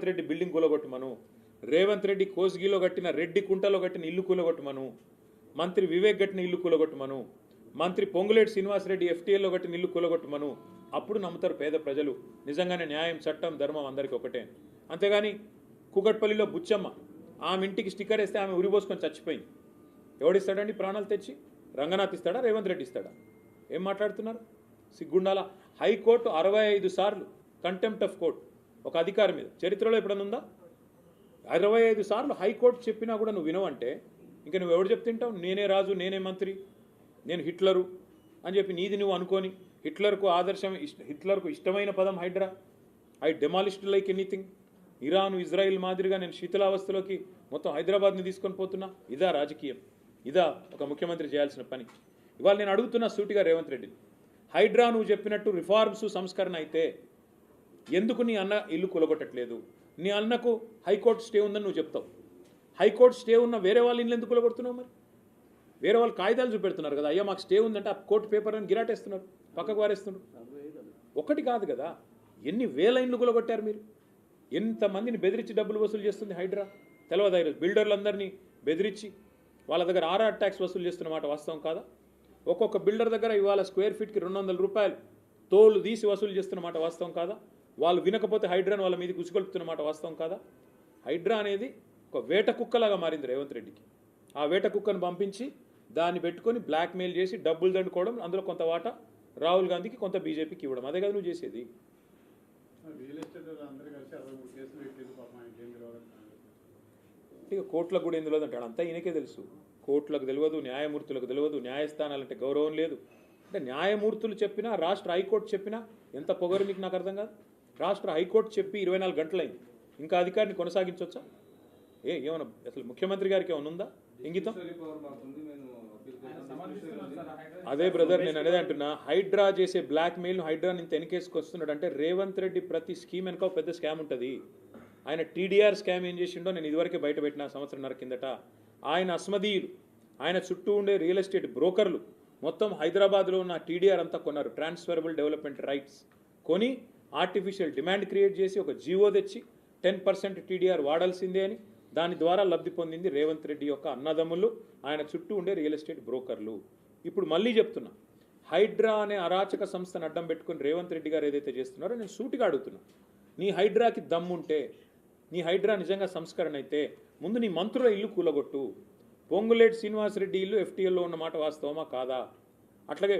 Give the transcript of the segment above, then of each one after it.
Reddy building కూలగొట్టమను, Revanth Reddy కోస్గిలో కట్టిన రెడ్డి కుంటలో కట్టిన ఇల్లు కూలగొట్టమను, మంత్రి వివేక్ కట్టిన ఇల్లు కూలగొట్టమను, మంత్రి పొంగులేటి శ్రీనివాసరెడ్డి ఎఫ్టీఎల్లో కట్టిన ఇల్లు కూలగొట్టమను. అప్పుడు నమ్ముతారు పేద ప్రజలు నిజంగానే న్యాయం, చట్టం, ధర్మం అందరికీ ఒకటే. అంతేగాని కూకట్పల్లిలో బుచ్చమ్మ ఆమె ఇంటికి స్టిక్కర్ వేస్తే ఆమె ఉరిపోసుకొని చచ్చిపోయింది. ఎవడిస్తాడండి ప్రాణాలు తెచ్చి? రంగనాథ్ ఇస్తాడా? రేవంత్ రెడ్డి ఇస్తాడా? ఏం మాట్లాడుతున్నారు? సిగ్గుండాల. హైకోర్టు 65 సార్లు కంటెంప్ట్ ఆఫ్ కోర్ట్ ఒక అధికారి మీద చరిత్రలో ఎప్పుడన్నా ఉందా? 65 సార్లు హైకోర్టు చెప్పినా కూడా నువ్వు వినవంటే ఇంకా నువ్వు ఎవడు చెప్తుంటావు? నేనే రాజు, నేనే మంత్రి, నేను హిట్లరు అని చెప్పి నీది నువ్వు అనుకొని హిట్లర్కు ఆదర్శం, హిట్లర్కు ఇష్టమైన పదం Hydra. I demolished like anything. Iran, Israel మాదిరిగా నేను శీతలావస్థలోకి మొత్తం హైదరాబాద్ని తీసుకొని పోతున్నా. ఇదా రాజకీయం? ఇదా ఒక ముఖ్యమంత్రి చేయాల్సిన పని? ఇవాళ నేను అడుగుతున్నా సూటిగా రేవంత్ రెడ్డిని, హైడ్రా నువ్వు చెప్పినట్టు రిఫార్మ్స్, సంస్కరణ అయితే ఎందుకు నీ అన్న ఇల్లు కూలగొట్టట్లేదు? నీ అన్నకు హైకోర్టు స్టే ఉందని నువ్వు చెప్తావు. హైకోర్టు స్టే ఉన్న వేరే వాళ్ళ ఇల్లు ఎందుకు కూలగొడుతున్నావు? మరి వేరే వాళ్ళు కాగితాలు చూపెడుతున్నారు కదా, అయ్యా మాకు స్టే ఉందంటే ఆ కోర్టు పేపర్ని గిరాటేస్తున్నారు, పక్కకు వారేస్తున్నారు. ఒకటి కాదు కదా, ఎన్ని వేల ఇండ్లు కూలగొట్టారు మీరు? ఎంతమందిని బెదిరించి డబ్బులు వసూలు చేస్తుంది హైడ్రా? తెలవదా? బిల్డర్లందరినీ బెదిరించి వాళ్ళ దగ్గర ఆర్ఆర్ ట్యాక్స్ వసూలు చేస్తున్నమాట వాస్తవం కాదా? ఒక్కొక్క బిల్డర్ దగ్గర ఇవాళ స్క్వేర్ ఫీట్కి 200 రూపాయలు తోలు తీసి వసూలు చేస్తున్నమాట వాస్తవం కాదా? వాళ్ళు వినకపోతే హైడ్రాని వాళ్ళ మీద గుసిగొలుపుతున్నమాట వాస్తవం కాదా? హైడ్రా అనేది ఒక వేట కుక్కలాగా మారింది రేవంత్ రెడ్డికి. ఆ వేట కుక్కను పంపించి దాన్ని పెట్టుకొని బ్లాక్మెయిల్ చేసి డబ్బులు దండుకోవడం, అందులో కొంత వాటా రాహుల్ గాంధీకి, కొంత బీజేపీకి ఇవ్వడం. అదే కదా నువ్వు చేసేది. ఇక కోట్లకు కూడా ఏం తెలియదు అంటాడు, అంతా ఈయనకే తెలుసు. కోర్టులకు తెలియదు, న్యాయమూర్తులకు తెలియదు, న్యాయస్థానాలంటే గౌరవం లేదు. అంటే న్యాయమూర్తులు చెప్పినా, రాష్ట్ర హైకోర్టు చెప్పినా ఎంత పొగరు మీకు నాకు అర్థం కాదు. రాష్ట్ర హైకోర్టు చెప్పి 24 గంటలైంది, ఇంకా అధికారిని కొనసాగించవచ్చా? ఏమన్నా అసలు ముఖ్యమంత్రి గారికి ఏమైనా ఉందా ఇంగితం? అదే బ్రదర్, నేను అనేది అంటున్నా, హైడ్రా చేసే బ్లాక్మెయిల్, హైడ్రాని ఇంత వెనకేసుకొస్తున్నాడు అంటే రేవంత్ రెడ్డి ప్రతి స్కీమ్ వెనక పెద్ద స్కామ్ ఉంటుంది. ఆయన టీడీఆర్ స్కామ్ ఏం చేసిండో నేను ఇదివరకే బయట పెట్టిన సంవత్సరంన్నర కిందట. ఆయన అస్మదీయులు, ఆయన చుట్టూ ఉండే రియల్ ఎస్టేట్ బ్రోకర్లు మొత్తం హైదరాబాద్లో ఉన్న టీడీఆర్ అంతా కొన్నారు. ట్రాన్స్ఫరబుల్ డెవలప్మెంట్ రైట్స్ కొని ఆర్టిఫిషియల్ డిమాండ్ క్రియేట్ చేసి ఒక జీవో తెచ్చి 10% టీడీఆర్ వాడాల్సిందే అని దాని ద్వారా లబ్ధి పొందింది రేవంత్ రెడ్డి యొక్క అన్నదమ్ములు, ఆయన చుట్టూ ఉండే రియల్ ఎస్టేట్ బ్రోకర్లు. ఇప్పుడు మళ్ళీ చెప్తున్నా, హైడ్రా అనే అరాచక సంస్థను అడ్డం పెట్టుకుని రేవంత్ రెడ్డి గారు ఏదైతే చేస్తున్నారో నేను సూటిగా అడుగుతున్నా, నీ హైడ్రాకి దమ్ముంటే, నీ హైడ్రా నిజంగా సంస్కరణ అయితే ముందు నీ మంత్రుల ఇల్లు కూలగొట్టు. పొంగులేటి శ్రీనివాసరెడ్డి ఇల్లు ఎఫ్టీఎల్లో ఉన్నమాట వాస్తవమా కాదా? అట్లాగే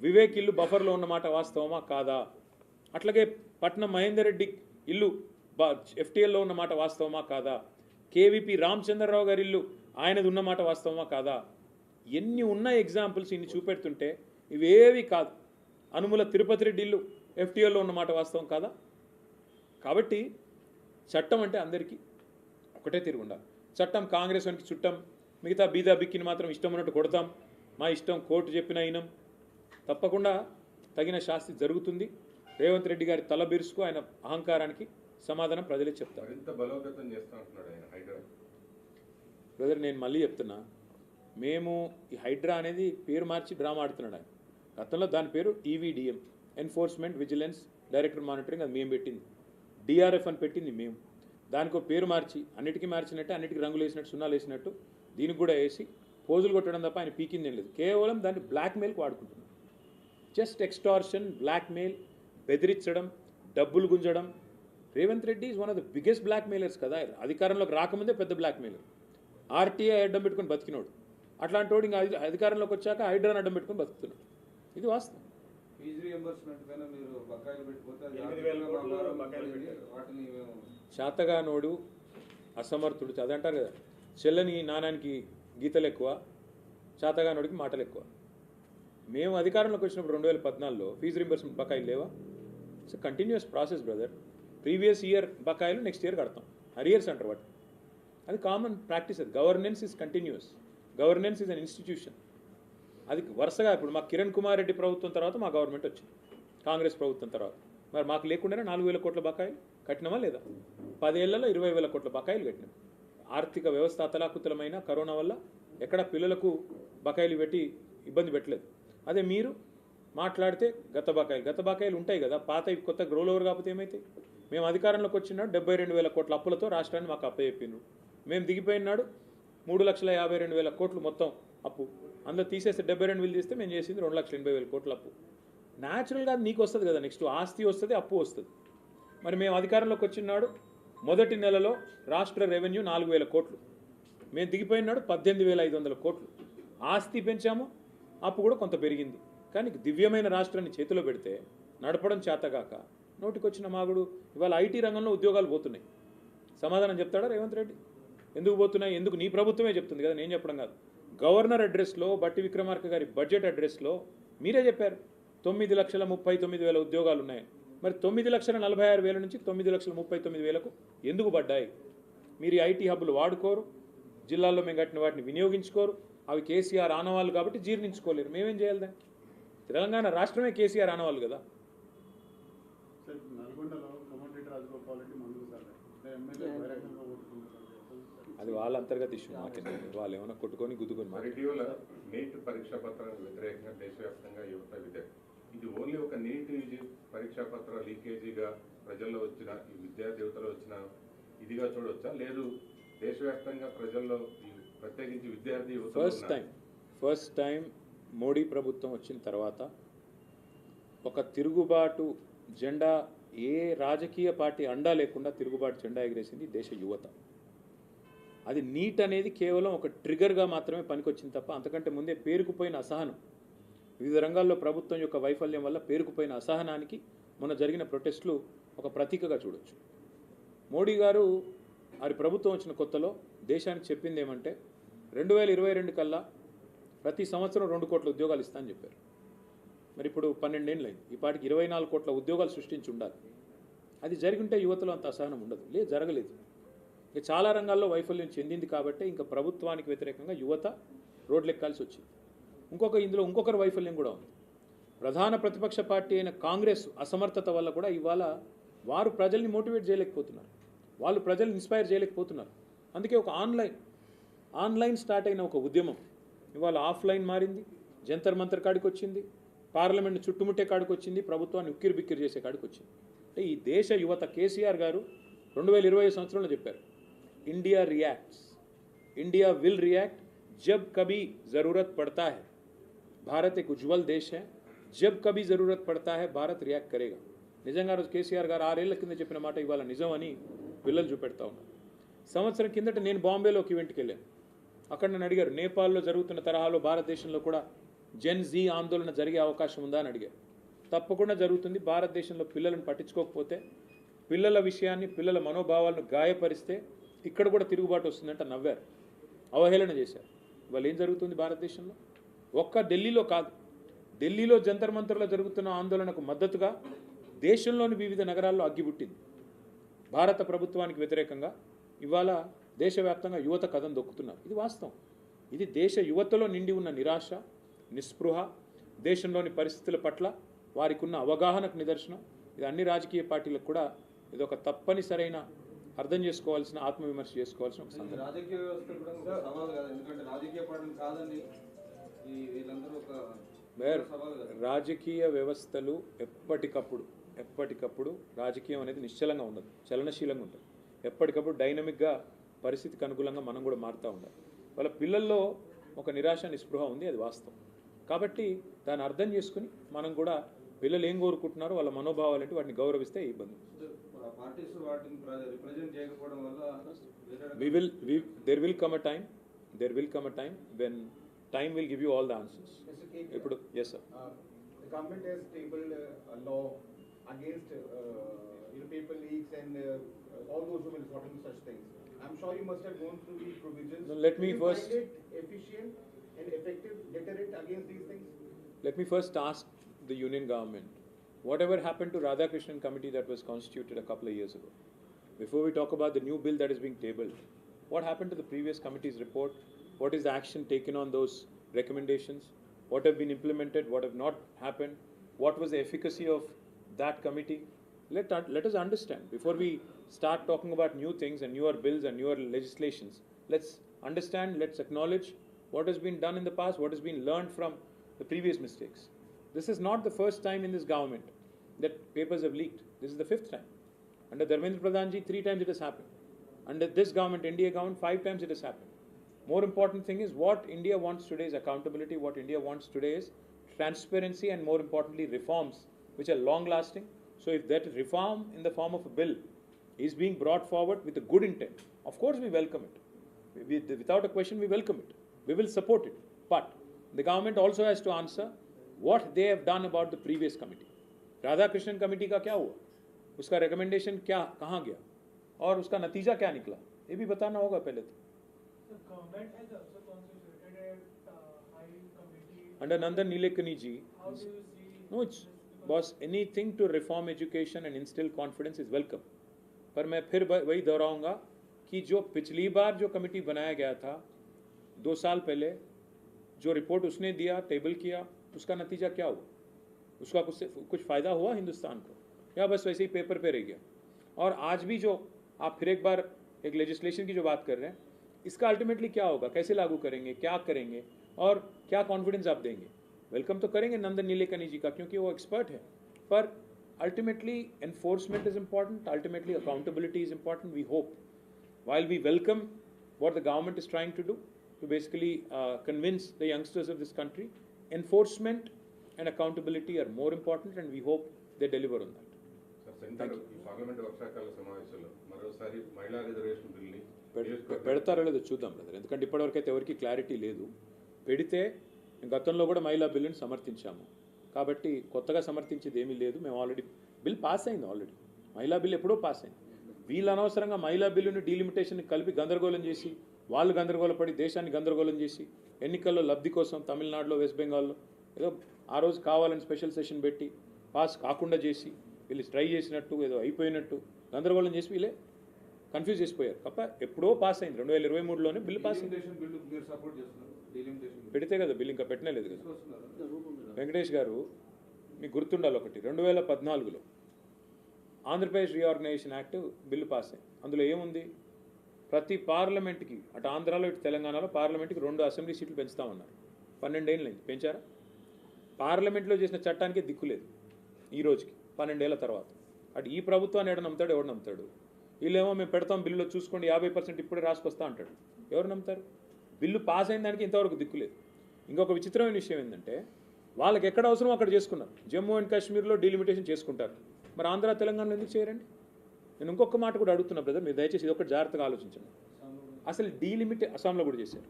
వివేక్ ఇల్లు బఫర్లో ఉన్నమాట వాస్తవమా కాదా? అట్లాగే పట్నం మహేందర్ రెడ్డి ఇల్లు ఎఫ్టీఎల్లో ఉన్నమాట వాస్తవమా కాదా? కేవీపీ రామచంద్రరావు గారి ఇల్లు ఆయనది ఉన్నమాట వాస్తవమా కాదా? ఎన్ని ఉన్న ఎగ్జాంపుల్స్ ఇన్ని చూపెడుతుంటే ఇవేవి కాదు. అనుముల తిరుపతి రెడ్డి ఇల్లు ఎఫ్టీఎల్లో ఉన్నమాట వాస్తవం కాదా? కాబట్టి చట్టం అంటే అందరికీ ఒకటే తిరుగుండాలి. చట్టం కాంగ్రెస్ వానికి చుట్టం, మిగతా బీదా బిక్కిని మాత్రం ఇష్టం ఉన్నట్టు కొడతాం, మా ఇష్టం కోర్టు చెప్పిన అయినం. తప్పకుండా తగిన శాస్తి జరుగుతుంది. రేవంత్ రెడ్డి గారి తల బిరుసుకు, ఆయన అహంకారానికి సమాధానం ప్రజలే చెప్తారు. బ్రదర్, నేను మళ్ళీ చెప్తున్నా, మేము ఈ హైడ్రా అనేది పేరు మార్చి డ్రామా ఆడుతున్నాడు ఆయన. గతంలో దాని పేరు EVDM, enforcement vigilance director monitoring, అది మేము పెట్టింది. డిఆర్ఎఫ్ అని పెట్టింది మేము. దానికి ఒక పేరు మార్చి అన్నిటికీ మార్చినట్టు, అన్నిటికీ రంగులు వేసినట్టు, సున్నాలు వేసినట్టు దీనికి కూడా వేసి పోజులు కొట్టడం తప్ప ఆయన పీకింది ఏం లేదు. కేవలం దాన్ని బ్లాక్మెయిల్కి వాడుకుంటున్నాం. జస్ట్ ఎక్స్టార్షన్, బ్లాక్మెయిల్, బెదిరించడం, డబ్బులు గుంజడం. Revanth Reddy is one of the biggest blackmailers కదా. అధికారంలోకి రాకముందే పెద్ద బ్లాక్మెయిలర్. ఆర్టీఐ అడ్డం పెట్టుకుని బతికినోడు. అట్లాంటి వాడు ఇంకా అధికారంలోకి వచ్చాక హైడ్రాన్ అడ్డం పెట్టుకుని బతుకుతున్నాడు. ఇది వాస్తవం. శాతగానోడు, అసమర్థుడు, అదంటారు కదా, చెల్లని నాణానికి గీతలు ఎక్కువ, శాతగానోడికి మాటలు ఎక్కువ. మేము అధికారంలోకి వచ్చినప్పుడు 2014లో ఫీజు రింబర్స్మెంట్ బకాయిలు లేవా? It's continuous process brother. Previous year బకాయిలు నెక్స్ట్ ఇయర్ కడతాం, అరియర్స్ అంటారు వాటి. అది కామన్ ప్రాక్టీస్. అది governance is continuous. Governance is an institution. అది వరుసగా ఇప్పుడు మా కిరణ్ కుమార్ రెడ్డి ప్రభుత్వం తర్వాత మా గవర్నమెంట్ వచ్చింది, కాంగ్రెస్ ప్రభుత్వం తర్వాత. మరి మాకు లేకుండానే 4,000 కోట్ల బకాయిలు కట్టినామా లేదా? 10 ఏళ్లలో 20,000 కోట్ల బకాయిలు కట్టినాం. ఆర్థిక వ్యవస్థ అతలాకుతలమైన కరోనా వల్ల ఎక్కడ పిల్లలకు బకాయిలు పెట్టి ఇబ్బంది పెట్టలేదు. అదే మీరు మాట్లాడితే గత బకాయిలు ఉంటాయి కదా, పాత కొత్త గ్రోల్ ఓవర్ కాకపోతే ఏమైతాయి? మేము అధికారంలోకి వచ్చినాడు 72,000 కోట్ల అప్పులతో రాష్ట్రాన్ని మాకు అప్పచెప్పిండ్రు. మేము దిగిపోయినాడు 3,52,000 కోట్లు మొత్తం అప్పు. అందులో తీసేస్తే 72,000 తీస్తే మేము చేసింది 2,80,000 కోట్ల అప్పు. న్యాచురల్గా నీకు వస్తుంది కదా, నెక్స్ట్ ఆస్తి వస్తుంది, అప్పు వస్తుంది. మరి మేము అధికారంలోకి వచ్చినాడు మొదటి నెలలో రాష్ట్ర రెవెన్యూ 4,000 కోట్లు, మేము దిగిపోయినాడు 18,500 కోట్లు. ఆస్తి పెంచాము, అప్పు కూడా కొంత పెరిగింది. కానీ దివ్యమైన రాష్ట్రాన్ని చేతిలో పెడితే నడపడం చేతగాక నోటికొచ్చిన మాగుడు. ఇవాళ ఐటీ రంగంలో ఉద్యోగాలు పోతున్నాయి. సమాధానం చెప్తాడా రేవంత్ రెడ్డి? ఎందుకు పోతున్నాయి? ఎందుకు? నీ ప్రభుత్వమే చెప్తుంది కదా, నేను చెప్పడం కాదు. గవర్నర్ అడ్రస్లో, బట్టి విక్రమార్క గారి బడ్జెట్ అడ్రస్లో మీరే చెప్పారు 9,39,000 ఉద్యోగాలు ఉన్నాయి. మరి 9,46,000 నుంచి 9,39,000కు ఎందుకు పడ్డాయి? మీరు ఐటీ హబ్బులు వాడుకోరు, జిల్లాల్లో మేము కట్టిన వాటిని వినియోగించుకోరు. అవి కేసీఆర్ ఆనవాళ్ళు కాబట్టి జీర్ణించుకోలేరు. మేమేం చేయాలి దాన్ని? తెలంగాణ రాష్ట్రమే కేసీఆర్ ఆనవాళ్ళు కదా. అది వాళ్ళ అంతర్గత ఇష్యూ, మాకేంటి? వాళ్ళు ఏమైనా కొట్టుకొని గుద్దుకొని. నీట్ పరీక్షా పత్రానికి వ్యతిరేకంగా దేశవ్యాప్తంగా యువత ఇది ఓన్లీ ఒక నీట్ పరీక్షా పత్ర లీకేజీగా ప్రజల్లో వచ్చిన ఈ విద్యార్థి యువతలో వచ్చిన ఇదిగా చూడవచ్చా? లేదు దేశవ్యాప్తంగా ప్రజల్లో ప్రత్యేకించి విద్యార్థి యువత ఫస్ట్ టైం మోడీ ప్రభుత్వం వచ్చిన తర్వాత ఒక తిరుగుబాటు జెండా, ఏ రాజకీయ పార్టీ అండా లేకుండా తిరుగుబాటు జెండా ఎగిరేసింది దేశ యువత. అది నీట్ అనేది కేవలం ఒక ట్రిగర్గా మాత్రమే పనికొచ్చింది తప్ప అంతకంటే ముందే పేరుకుపోయిన అసహనం, వివిధ రంగాల్లో ప్రభుత్వం యొక్క వైఫల్యం వల్ల పేరుకుపోయిన అసహనానికి మొన్న జరిగిన ప్రొటెస్టులు ఒక ప్రతీకగా చూడొచ్చు. మోడీ గారు వారి ప్రభుత్వం వచ్చిన కొత్తలో దేశానికి చెప్పింది ఏమంటే 2022 కల్లా ప్రతి సంవత్సరం 2 కోట్ల ఉద్యోగాలు ఇస్తామని చెప్పారు. మరి ఇప్పుడు 12 ఏళ్ళు అయింది. ఈ పాటికి 24 కోట్ల ఉద్యోగాలు సృష్టించి ఉండాలి. అది జరిగింటే యువతలో అంత అసహనం ఉండదు. లేదు, జరగలేదు. ఇక చాలా రంగాల్లో వైఫల్యం చెందింది కాబట్టి ఇంకా ప్రభుత్వానికి వ్యతిరేకంగా యువత రోడ్లెక్కాల్సి వచ్చింది. ఇందులో ఇంకొకరి వైఫల్యం కూడా ఉంది. ప్రధాన ప్రతిపక్ష పార్టీ అయిన కాంగ్రెస్ అసమర్థత వల్ల కూడా ఇవాళ వారు ప్రజల్ని మోటివేట్ చేయలేకపోతున్నారు, వాళ్ళు ప్రజల్ని ఇన్స్పైర్ చేయలేకపోతున్నారు. అందుకే ఒక ఆన్లైన్ స్టార్ట్ అయిన ఒక ఉద్యమం ఇవాళ ఆఫ్లైన్ మారింది, జంతర్ మంతర్ కాడికి వచ్చింది, పార్లమెంట్ చుట్టుముట్టే కాడికి వచ్చింది, ప్రభుత్వాన్ని ఉక్కిరి బిక్కిరి చేసే కాడికి వచ్చింది. అంటే ఈ దేశ యువత కేసీఆర్ గారు 2020 సంవత్సరంలో చెప్పారు, India reacts, India will react జబ్ కభీ జరూరత్ పడతా హై. భారత్ एक उज्जवल देश है, जब कभी ज़रूरत पड़ता है భారత్ రియాక్ట్ కరేగా. నిజంగా రోజు కేసీఆర్ గారు 6 ఏళ్ల కింద చెప్పిన మాట ఇవాళ నిజం అని పిల్లలు చూపెడతా ఉన్నారు. సంవత్సరం కిందట నేను బాంబేలోకి ఈవెంట్కి వెళ్ళాను. అక్కడ నన్ను అడిగారు, నేపాల్లో జరుగుతున్న తరహాలో భారతదేశంలో కూడా జెన్ జీ ఆందోళన జరిగే అవకాశం ఉందా అని అడిగారు. తప్పకుండా జరుగుతుంది. భారతదేశంలో పిల్లలను పట్టించుకోకపోతే, పిల్లల విషయాన్ని, పిల్లల మనోభావాలను గాయపరిస్తే ఇక్కడ కూడా తిరుగుబాటు వస్తుందంటే నవ్వారు, అవహేళన చేశారు. ఇవాళ ఏం జరుగుతుంది భారతదేశంలో? ఒక్క ఢిల్లీలో కాదు, ఢిల్లీలో జంతర్ మంతర్లో జరుగుతున్న ఆందోళనకు మద్దతుగా దేశంలోని వివిధ నగరాల్లో అగ్గిపుట్టింది. భారత ప్రభుత్వానికి వ్యతిరేకంగా ఇవాళ దేశవ్యాప్తంగా యువత కథం దొక్కుతున్నారు. ఇది వాస్తవం. ఇది దేశ యువతలో నిండి ఉన్న నిరాశ, నిస్పృహ, దేశంలోని పరిస్థితుల పట్ల వారికి ఉన్న అవగాహనకు నిదర్శనం. ఇది అన్ని రాజకీయ పార్టీలకు కూడా ఇది ఒక తప్పనిసరైన అర్థం చేసుకోవాల్సిన, ఆత్మవిమర్శ చేసుకోవాల్సిన ఒక సందర్భం. రాజకీయ వ్యవస్థ కూడా ఒక సవాల్ కాదు, ఎందుకంటే రాజకీయ పార్టీలు కాదని వీళ్ళందరూ ఒక సవాల్ కాదు. రాజకీయ వ్యవస్థలు ఎప్పటికప్పుడు రాజకీయం అనేది నిశ్చలంగా ఉండదు, చలనశీలంగా ఉంటుంది. ఎప్పటికప్పుడు డైనమిక్గా పరిస్థితికి అనుకూలంగా మనం కూడా మారుతూ ఉండాలి. వాళ్ళ పిల్లల్లో ఒక నిరాశ, నిస్పృహ ఉంది, అది వాస్తవం. కాబట్టి దాన్ని అర్థం చేసుకుని మనం కూడా పిల్లలు ఏం కోరుకుంటున్నారో వాళ్ళ మనోభావాలు అంటే వాటిని గౌరవిస్తే ఇబ్బంది. There will come a time when time will give you all the answers. Yes sir. The government has tabled a law against paper leaks and all those who will report such things. I'm sure you must have gone through these provisions. No, let me first. Find it efficient and effective deterrent against these things? Let me first ask the union government, whatever happened to Radhakrishnan committee that was constituted a couple of years ago? Before we talk about the new bill that is being tabled, what happened to the previous committee's report? What is the action taken on those recommendations? What have been implemented? What have not happened? What was the efficacy of that committee? Let us understand. Before we start talking about new things and newer bills and newer legislations, let's understand, let's acknowledge what has been done in the past, what has been learned from the previous mistakes. This is not the first time in this government that papers have leaked. This is the 5th time. Under Dharmendra Pradhan ji, 3 times it has happened. Under this government, NDA government, 5 times it has happened. More important thing is what India wants today is accountability. What India wants today is transparency and more importantly reforms which are long lasting. So if that reform in the form of a bill is being brought forward with a good intent, of course we welcome it. Without a question we welcome it. We will support it. But the government also has to answer what they have done about the previous committee. Radhakrishnan committee का क्या हुआ, उसका recommendation क्या कहाँ गया और उसका नतीजा क्या निकला, ये भी बताना होगा पहले तो. The government has also constituted a high committee. Under Nandan Nilekani ji, How do you see? no, it's boss, anything to reform education and instill confidence is welcome. पर मैं फिर वही दोहराऊंगा कि जो पिछली बार जो कमेटी बनाया गया था 2 साल पहले, जो रिपोर्ट उसने दिया, टेबल किया, उसका नतीजा क्या हुआ, उसका कुछ फ़ायदा हुआ हिंदुस्तान को या बस वैसे ही पेपर पे रह गया. और आज भी जो आप फिर एक बार एक लेजिस्लेशन की जो बात कर रहे हैं, इसका अल्टीमेटली क्या होगा, कैसे लागू करेंगे, क्या करेंगे और क्या कॉन्फिडेंस आप देंगे. वेलकम तो करेंगे नंदन नीलेकनी जी का क्योंकि वो एक्सपर्ट है, पर ultimately enforcement is important, ultimately accountability is important. We hope while we welcome what the government is trying to do to basically convince the youngsters of this country, enforcement and accountability are more important and we hope they deliver on that. Sir, centre ఈ parliament వర్షాకాల సమావేశంలో మరోసారి మహిళా reservation బిల్ని పెడతారో లేదో చూద్దాం brother, ఎందుకంటే ఇప్పటివరకు అయితే ఎవరికి క్లారిటీ లేదు. పెడితే గతంలో కూడా మహిళా బిల్లుని సమర్థించాము కాబట్టి కొత్తగా సమర్థించేది ఏమీ లేదు. మేము ఆల్రెడీ బిల్ పాస్ అయింది, ఆల్రెడీ మహిళా బిల్ ఎప్పుడో పాస్ అయింది. వీళ్ళు అనవసరంగా మహిళా బిల్లుని డీలిమిటేషన్ కలిపి గందరగోళం చేసి వాళ్ళు గందరగోళపడి దేశాన్ని గందరగోళం చేసి ఎన్నికల్లో లబ్ధి కోసం తమిళనాడులో వెస్ట్ బెంగాల్లో ఏదో ఆ రోజు కావాలని స్పెషల్ సెషన్ పెట్టి పాస్ కాకుండా చేసి వీళ్ళు ట్రై చేసినట్టు ఏదో అయిపోయినట్టు గందరగోళం చేసి వీళ్ళే కన్ఫ్యూజ్ చేసిపోయారు తప్ప ఎప్పుడో పాస్ అయింది. 2023లోనే బిల్లు పాస్ అయింది. Delimitation bill మీరు సపోర్ట్ చేస్తున్నారు? Delimitation bill. పెడితే కదా బిల్లు, ఇంకా పెట్టనే లేదు కదా. తీసుకొస్తున్నారా? వెంకటేష్ గారు మీకు గుర్తుండాలి ఒకటి, 2014లో Andhra Pradesh reorganisation act bill pass అయింది. అందులో ఏముంది, ప్రతి పార్లమెంట్కి అటు ఆంధ్రాలో ఇటు తెలంగాణలో పార్లమెంట్కి 2 అసెంబ్లీ సీట్లు పెంచుతామన్నారు. 12 ఏళ్ళు అయింది, పెంచారా? పార్లమెంట్లో చేసిన చట్టానికే దిక్కు లేదు ఈ రోజుకి 12 ఏళ్ల తర్వాత. అటు ఈ ప్రభుత్వాన్ని ఎవడు నమ్ముతాడు, ఎవడు నమ్ముతాడు? వీళ్ళేమో మేము పెడతాం బిల్లులో చూసుకోండి 50% ఇప్పుడే రాసుకొస్తా అంటాడు. ఎవరు నమ్ముతారు? బిల్లు పాస్ అయిన దానికి ఇంతవరకు దిక్కు లేదు. ఇంకొక విచిత్రమైన విషయం ఏంటంటే వాళ్ళకి ఎక్కడ అవసరం అక్కడ చేసుకున్నారు. జమ్మూ అండ్ కాశ్మీర్లో డీలిమిటేషన్ చేసుకుంటారు, మరి ఆంధ్ర తెలంగాణలో ఎందుకు చేయరండి? నేను ఇంకొక మాట కూడా అడుగుతున్నా బ్రదర్, మీరు దయచేసి ఇది ఒకటి జాగ్రత్తగా ఆలోచించండి. అసలు అస్సాంలో కూడా చేశారు.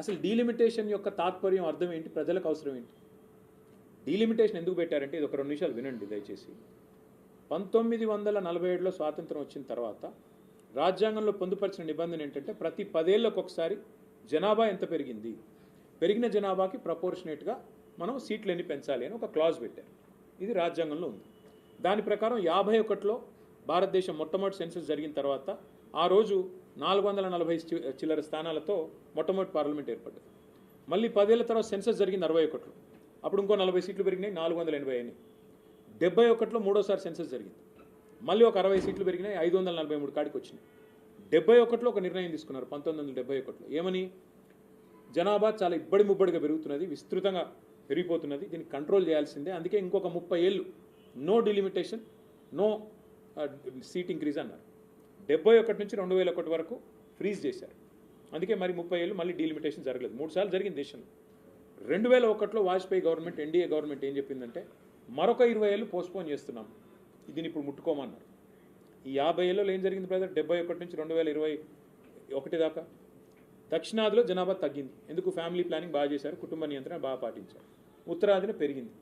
అసలు డీలిమిటేషన్ యొక్క తాత్పర్యం అర్థం ఏంటి, ప్రజలకు అవసరం ఏంటి? డీలిమిటేషన్ ఎందుకు పెట్టారంటే ఇది ఒక 2 నిమిషాలు వినండి దయచేసి. 1947లో స్వాతంత్రం వచ్చిన తర్వాత రాజ్యాంగంలో పొందుపరిచిన నిబంధన ఏంటంటే ప్రతి 10 ఏళ్ళకు ఒకసారి జనాభా ఎంత పెరిగింది, పెరిగిన జనాభాకి ప్రపోర్షనేట్గా మనం సీట్లు ఎన్ని పెంచాలి అని ఒక క్లాజ్ పెట్టారు. ఇది రాజ్యాంగంలో ఉంది. దాని ప్రకారం 51లో భారతదేశం మొట్టమొదటి సెన్సస్ జరిగిన తర్వాత ఆ రోజు 440 చిల్లర స్థానాలతో మొట్టమొదటి పార్లమెంట్ ఏర్పడ్డది. మళ్ళీ 10 ఏళ్ల తర్వాత సెన్సస్ జరిగింది 61లో, అప్పుడు ఇంకో 40 సీట్లు పెరిగినాయి, 480 అయినాయి. 71లో మూడోసారి సెన్సస్ జరిగింది, మళ్ళీ ఒక 60 సీట్లు పెరిగినాయి, 543 కాడికి వచ్చినాయి. 71లో ఒక నిర్ణయం తీసుకున్నారు 1971లో, ఏమని, జనాభా చాలా ఇబ్బడి ముబ్బడిగా పెరుగుతున్నది, విస్తృతంగా పెరిగిపోతున్నది, దీన్ని కంట్రోల్ చేయాల్సిందే, అందుకే ఇంకొక 30 ఏళ్ళు no delimitation, no seat increase అన్నారు. 71 నుంచి 2001 వరకు ఫ్రీజ్ చేశారు. అందుకే మరి 30 ఏళ్ళు మళ్ళీ డీలిమిటేషన్ జరగలేదు. 3 సార్లు జరిగింది దేశంలో. 2001లో వాజ్పేయి గవర్నమెంట్, ఎన్డీఏ గవర్నమెంట్ ఏం చెప్పిందంటే మరొక 20 ఏళ్ళు పోస్ట్పోన్ చేస్తున్నాం, దీన్ని ఇప్పుడు ముట్టుకోమన్నారు. ఈ 50 ఏళ్ళలో ఏం జరిగింది బ్రదర్? 71 నుంచి 2021 దాకా దక్షిణాదిలో జనాభా తగ్గింది. ఎందుకు? ఫ్యామిలీ ప్లానింగ్ బాగా చేశారు, కుటుంబ నియంత్రణ బాగా పాటించారు. ఉత్తరాదిన పెరిగింది.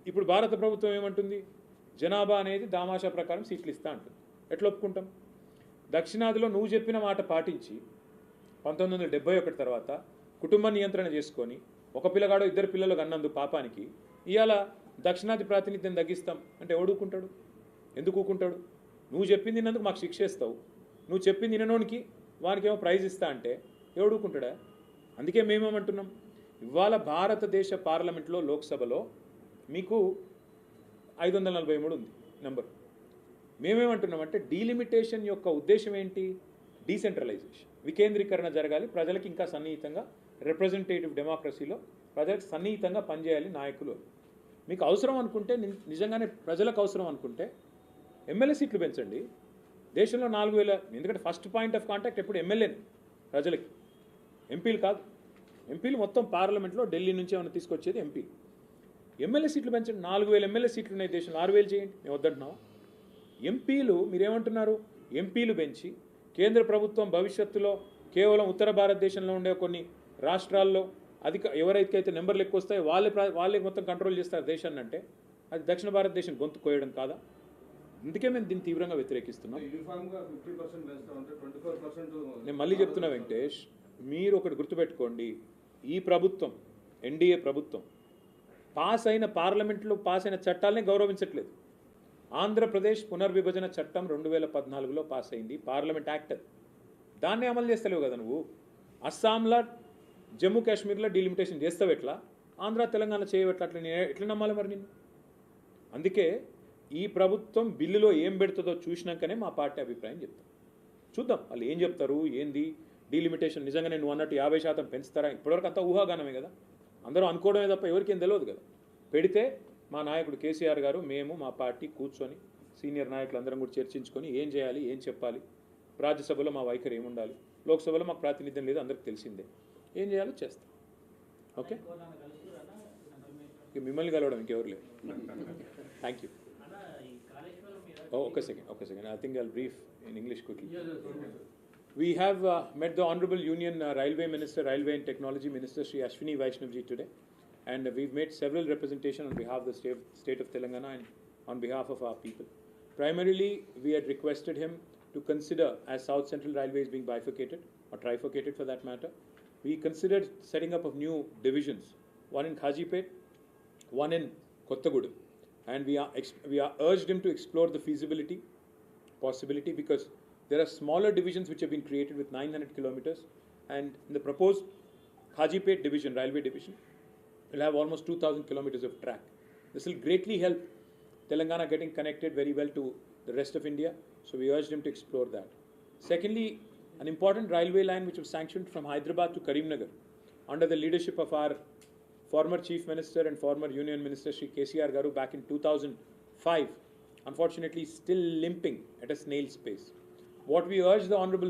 ఇప్పుడు భారత ప్రభుత్వం ఏమంటుంది, జనాభా అనేది దామాషా ప్రకారం సీట్లు ఇస్తా అంటుంది. ఎట్లా ఒప్పుకుంటాం? దక్షిణాదిలో నువ్వు చెప్పిన మాట పాటించి 1971 తర్వాత కుటుంబ నియంత్రణ చేసుకొని ఒక పిల్లగాడో 2 పిల్లలు కన్నందు పాపానికి ఇవాళ దక్షిణాది ప్రాతినిధ్యం తగ్గిస్తాం అంటే ఎవడుకుంటాడు? ఎందుకు ఊకుంటాడు? నువ్వు చెప్పింది తిన్నందుకు మాకు శిక్ష ఇస్తావు, నువ్వు చెప్పింది తిననోనికి వానికేమో ప్రైజ్ ఇస్తా అంటే ఎవడుకుంటాడా? అందుకే మేమేమంటున్నాం, ఇవాళ భారతదేశ పార్లమెంట్లో లోక్సభలో మీకు 543 ఉంది నెంబర్. మేమేమంటున్నామంటే డీలిమిటేషన్ యొక్క ఉద్దేశం ఏంటి? డీసెంట్రలైజేషన్, వికేంద్రీకరణ జరగాలి, ప్రజలకు ఇంకా సన్నిహితంగా రిప్రజెంటేటివ్ డెమోక్రసీలో ప్రజలకు సన్నిహితంగా పనిచేయాలి నాయకులు. మీకు అవసరం అనుకుంటే, నిజంగానే ప్రజలకు అవసరం అనుకుంటే ఎమ్మెల్యే సీట్లు పెంచండి, దేశంలో 4,000, ఎందుకంటే ఫస్ట్ పాయింట్ ఆఫ్ కాంటాక్ట్ ఎప్పుడు ఎమ్మెల్యేనే ప్రజలకి, ఎంపీలు కాదు. ఎంపీలు మొత్తం పార్లమెంట్లో ఢిల్లీ నుంచి ఏమైనా తీసుకొచ్చేది ఎంపీలు. ఎమ్మెల్యే సీట్లు పెంచండి, 4,000 ఎమ్మెల్యే సీట్లు ఉన్నాయి దేశంలో, 6,000 చేయండి, మేము వద్దంటున్నాం. ఎంపీలు మీరేమంటున్నారు, ఎంపీలు పెంచి కేంద్ర ప్రభుత్వం భవిష్యత్తులో కేవలం ఉత్తర భారతదేశంలో ఉండే కొన్ని రాష్ట్రాల్లో ఎవరైతే నెంబర్లు ఎక్కువ వస్తాయో వాళ్ళే మొత్తం కంట్రోల్ చేస్తారు దేశాన్ని అంటే అది దక్షిణ భారతదేశం గొంతు కోయడం కాదా? అందుకే మేము దీన్ని తీవ్రంగా వ్యతిరేకిస్తున్నాం. యూనిఫామ్గా 50% పెంచుతా ఉంటే 24%. నేను మళ్ళీ చెప్తున్నా వెంకటేష్, మీరు ఒకటి గుర్తుపెట్టుకోండి, ఈ ప్రభుత్వం ఎన్డీఏ ప్రభుత్వం పార్లమెంట్లో పాస్ అయిన చట్టాలని గౌరవించట్లేదు. ఆంధ్రప్రదేశ్ పునర్విభజన చట్టం 2014లో పాస్ అయింది, పార్లమెంట్ యాక్ట్ అది, దాన్నే అమలు చేస్తలేవు కదా నువ్వు. అస్సాంలో జమ్మూ కాశ్మీర్లో డీలిమిటేషన్ చేస్తావు ఎట్లా, ఆంధ్ర తెలంగాణ చేయవట్లా, అట్లా నేను ఎట్లా నమ్మాలి మరి నిన్ను? అందుకే ఈ ప్రభుత్వం బిల్లులో ఏం పెడుతుందో చూసినాకనే మా పార్టీ అభిప్రాయం చెప్తాం. చూద్దాం వాళ్ళు ఏం చెప్తారు, ఏంది డీలిమిటేషన్ నిజంగానే నువ్వు అన్నట్టు 50% పెంచుతారా? ఇప్పటివరకు అంతా ఊహాగానమే కదా, అందరూ అనుకోవడమే తప్ప ఎవరికేం తెలియదు కదా. పెడితే మా నాయకుడు కేసీఆర్ గారు, మేము మా పార్టీ కూర్చొని సీనియర్ నాయకులు అందరం కూడా చర్చించుకొని ఏం చేయాలి, ఏం చెప్పాలి, రాజ్యసభలో మా వైఖరి ఏముండాలి, లోక్సభలో మాకు ప్రాతినిధ్యం లేదు అందరికి తెలిసిందే, ఏం చేయాలో చేస్తాం. ఓకే, మిమ్మల్ని కలవడం ఇంకెవరు లేదు. Thank you. ఒక second, I think I'll brief in English quickly. We have met the Honorable Union Railway Minister, Railway and Technology Minister, Shri Ashwini Vaishnavji today, and we've made several representation on behalf of the state of Telangana and on behalf of our people. Primarily, we had requested him to consider, as South Central Railway is being bifurcated, or trifurcated for that matter, we considered setting up of new divisions, one in Khajipet, one in Kottagudem, and we are urged him to explore the possibility, because there are smaller divisions which have been created with 900 kilometers, and in the proposed Khajipet division, railway division, will have almost 2,000 kilometers of track. This will greatly help Telangana getting connected very well to the rest of India, so we urged him to explore that. Secondly, an important railway line which was sanctioned from Hyderabad to Karimnagar under the leadership of our former Chief Minister and former Union Minister Shri KCR Garu back in 2005, unfortunately still limping at a snail's pace. What we urge the Honorable